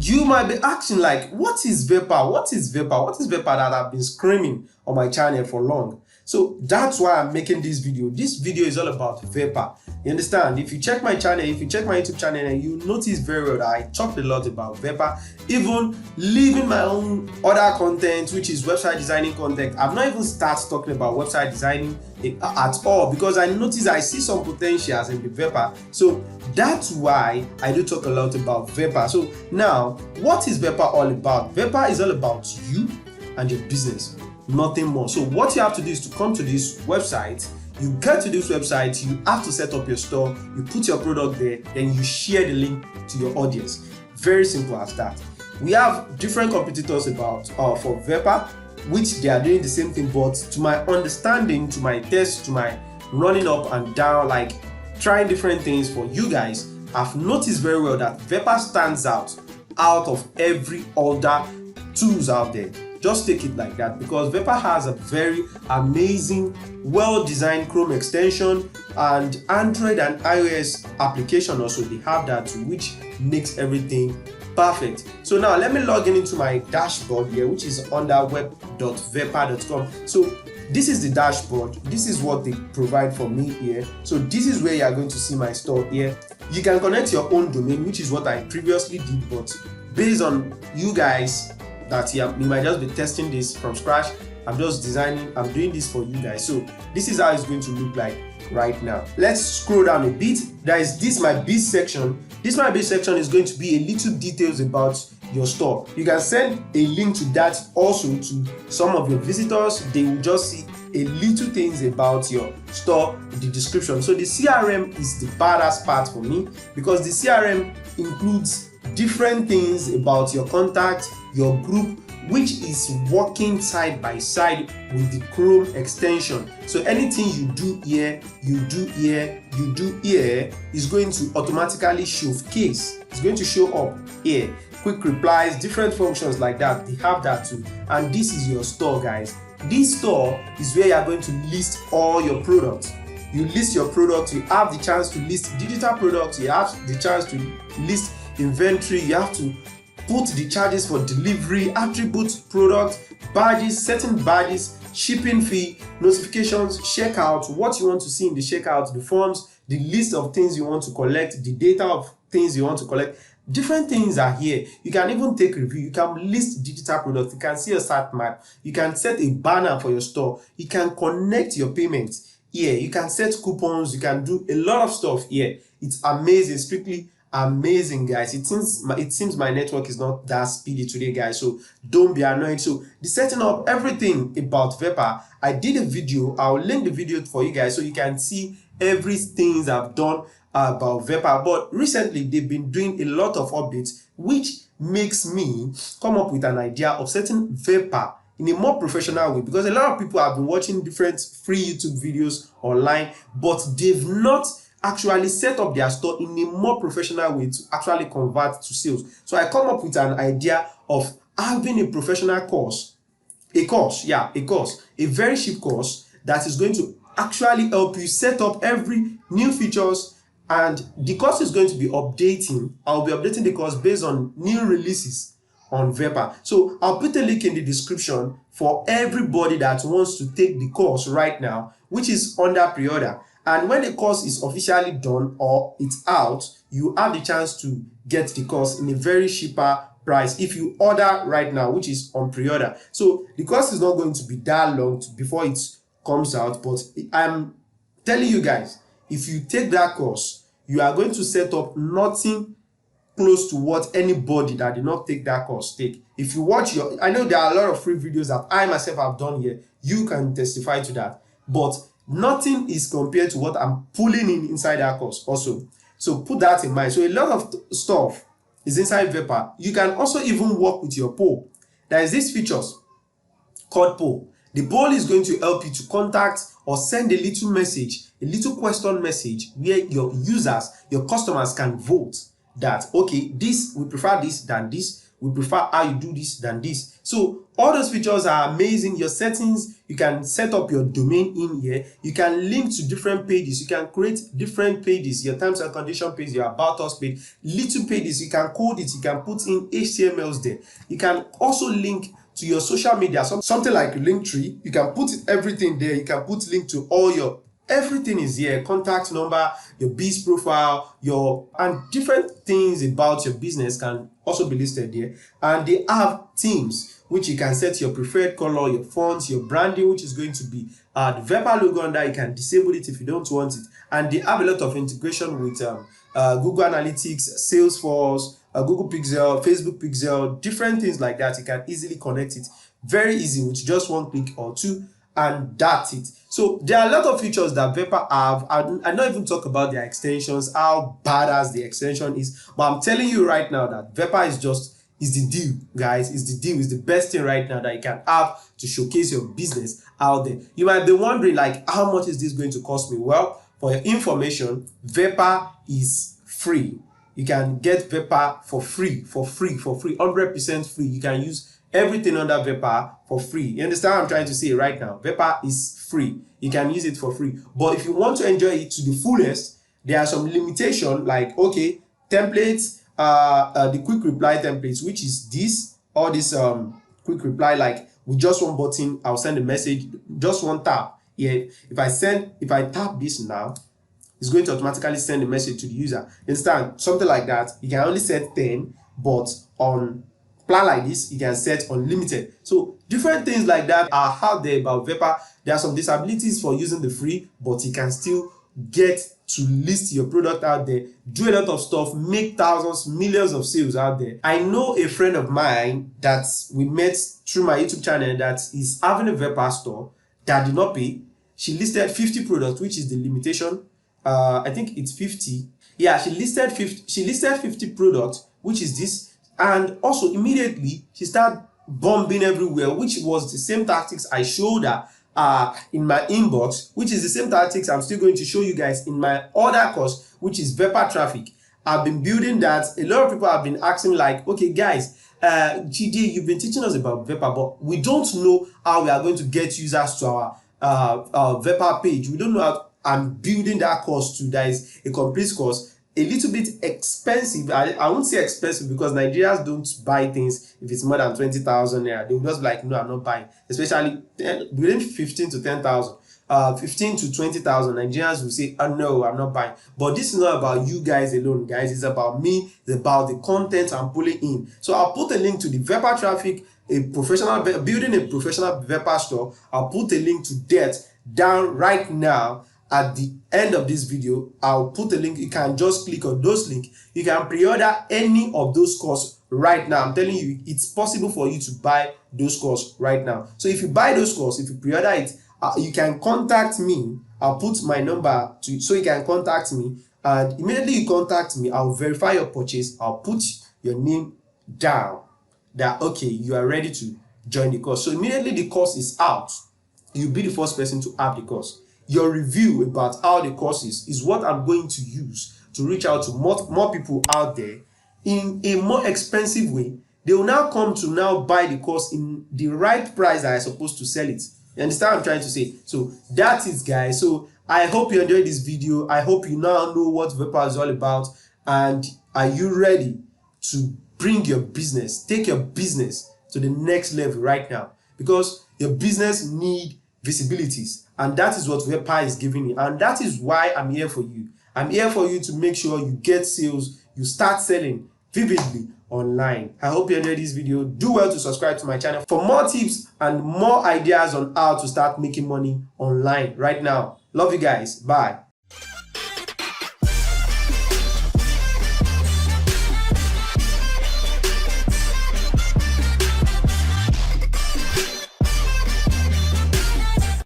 you might be asking like, what is Vepaar? What is Vepaar? What is Vepaar that I've been screaming on my channel for long? So that's why I'm making this video. This video is all about Vepaar. You understand? If you check my channel, if you check my YouTube channel, and you notice very well that I talked a lot about Vepaar, even leaving my own other content, which is website designing content. I've not even started talking about website designing at all, because I notice I see some potentials in the Vepaar. So that's why I do talk a lot about Vepaar. So now, what is Vepaar all about? Vepaar is all about you and your business, nothing more. So what you have to do is to come to this website. You get to this website, you have to set up your store, you put your product there, then you share the link to your audience. Very simple as that. We have different competitors about for Vepaar, which they are doing the same thing, but to my understanding, to my test, to my running up and down, like trying different things for you guys, I've noticed very well that Vepaar stands out of every other tools out there. Just take it like that, because Vepaar has a very amazing, well-designed Chrome extension, and Android and iOS application also, they have that too, which makes everything perfect. So now let me log into my dashboard here, which is under web.vepaar.com. So this is the dashboard. This is what they provide for me here. So this is where you are going to see my store here. You can connect your own domain, which is what I previously did, but based on you guys that you might just be testing this from scratch, I'm just designing, I'm doing this for you guys. So this is how it's going to look like right now. Let's scroll down a bit. There is this my biz section. This my biz section is going to be a little details about your store. You can send a link to that also to some of your visitors. They will just see a little things about your store in the description. So the CRM is the badass part for me, because the CRM includes different things about your contact, your group, which is working side by side with the Chrome extension. So anything you do here, you do here, you do here, is going to automatically showcase. It's going to show up here. Quick replies, different functions like that, they have that too. And this is your store, guys. This store is where you are going to list all your products. You list your products, you have the chance to list digital products, you have the chance to list inventory, you have to put the charges for delivery, attributes, products, badges, certain badges, shipping fee, notifications, checkout, what you want to see in the checkout, the forms, the list of things you want to collect, the data of things you want to collect. Different things are here. You can even take review. You can list digital products. You can see a site map. You can set a banner for your store. You can connect your payments here. You can set coupons. You can do a lot of stuff here. It's amazing. Strictly amazing, guys. It seems my network is not that speedy today, guys, so don't be annoyed. So the setting up everything about Vepaar, I did a video. I'll link the video for you guys so you can see everything I've done about Vepaar. But recently they've been doing a lot of updates, which makes me come up with an idea of setting Vepaar in a more professional way, because a lot of people have been watching different free YouTube videos online, but they've not actually set up their store in a more professional way to actually convert to sales. So I come up with an idea of having a professional course, a very cheap course that is going to actually help you set up every new features, and the course is going to be updating. I'll be updating the course based on new releases on Vepaar. So I'll put a link in the description for everybody that wants to take the course right now, which is under pre-order. And when the course is officially done or it's out, you have the chance to get the course in a very cheaper price if you order right now, which is on pre-order. So the course is not going to be that long before it comes out, but I'm telling you guys, if you take that course, you are going to set up nothing close to what anybody that did not take that course take. If you watch I know there are a lot of free videos that I myself have done here. You can testify to that, but nothing is compared to what I'm pulling inside that course also. So put that in mind. So a lot of stuff is inside Vepaar. You can also even work with your poll. There is this features called poll. The poll is going to help you to contact or send a little message, a little question message, where your users, your customers can vote that, okay, we prefer this than this. we prefer how you do this than this. So all those features are amazing. Your settings, you can set up your domain in here. You can link to different pages. You can create different pages, your terms and condition page, your about us page, little pages. You can code it. You can put in HTMLs there. You can also link to your social media, something like Linktree. You can put everything there. You can put link to all your everything is here, contact number, your biz profile, and different things about your business can also be listed here. And they have themes which you can set your preferred color, your fonts, your branding, which is going to be the Vepaar logo under. You can disable it if you don't want it. And they have a lot of integration with Google Analytics, Salesforce, Google Pixel, Facebook Pixel, different things like that. You can easily connect it, very easy, with just one click or two, and that's it. So there are a lot of features that Vepaar have. I don't even talk about their extensions, how badass the extension is, but I'm telling you right now that Vepaar is the deal, guys. Is the deal, is the best thing right now that you can have to showcase your business out there. You might be wondering, like, how much is this going to cost me? Well, for your information, Vepaar is free. You can get Vepaar for free, 100% free. You can use everything under Vepaar for free. You understand what I'm trying to say right now? Vepaar is free. You can use it for free. But if you want to enjoy it to the fullest, there are some limitations, like, okay, templates, the quick reply templates, which is this, or this quick reply, like with just one button, I'll send a message, just one tap. Yeah, if I tap this now, it's going to automatically send a message to the user. Understand? Something like that. You can only set 10, but on plan like this, you can set unlimited. So different things like that are out there about Vepaar. There are some disabilities for using the free, but you can still get to list your product out there, do a lot of stuff, make thousands, millions of sales out there. I know a friend of mine that we met through my YouTube channel that is having a Vepaar store that did not pay. She listed 50 products, which is the limitation. I think it's 50. Yeah, she listed 50 products, which is this. And also immediately she started bombing everywhere, which was the same tactics I showed her in my inbox, which is the same tactics I'm still going to show you guys in my other course, which is Vepaar traffic. I've been building that. A lot of people have been asking, like, okay guys, GD, you've been teaching us about Vepaar, but we don't know how we are going to get users to our Vepaar page. We don't know how. I'm building that course too. That is a complete course, a little bit expensive. I won't say expensive because Nigerians don't buy things if it's more than 20,000 naira. They will just be like, no, I'm not buying. Especially within 15 to 10,000, 15 to 20,000, Nigerians will say, oh no, I'm not buying. But this is not about you guys alone, guys. It's about me. It's about the content I'm pulling in. So I'll put a link to the Vepaar traffic, building a professional Vepaar store. I'll put a link to that down right now. At the end of this video, I'll put a link. You can just click on those links. You can pre-order any of those courses right now. I'm telling you, it's possible for you to buy those courses right now. So if you buy those courses, if you pre-order it, you can contact me. I'll put my number to so you can contact me. And immediately you contact me, I'll verify your purchase. I'll put your name down that, okay, you are ready to join the course. So immediately the course is out, you'll be the first person to have the course. Your review about how the course is what I'm going to use to reach out to more people out there in a more expensive way. They will now come to now buy the course in the right price that I'm supposed to sell it. You understand what I'm trying to say? So that is, guys. So I hope you enjoyed this video. I hope you now know what Vepaar is all about. And are you ready to bring your business, take your business to the next level right now? Because your business needs visibilities, and that is what Vepaar is giving you, and that is why I'm here for you. I'm here for you to make sure you get sales, you start selling vividly online. I hope you enjoyed this video. Do well to subscribe to my channel for more tips and more ideas on how to start making money online right now. Love you guys. Bye.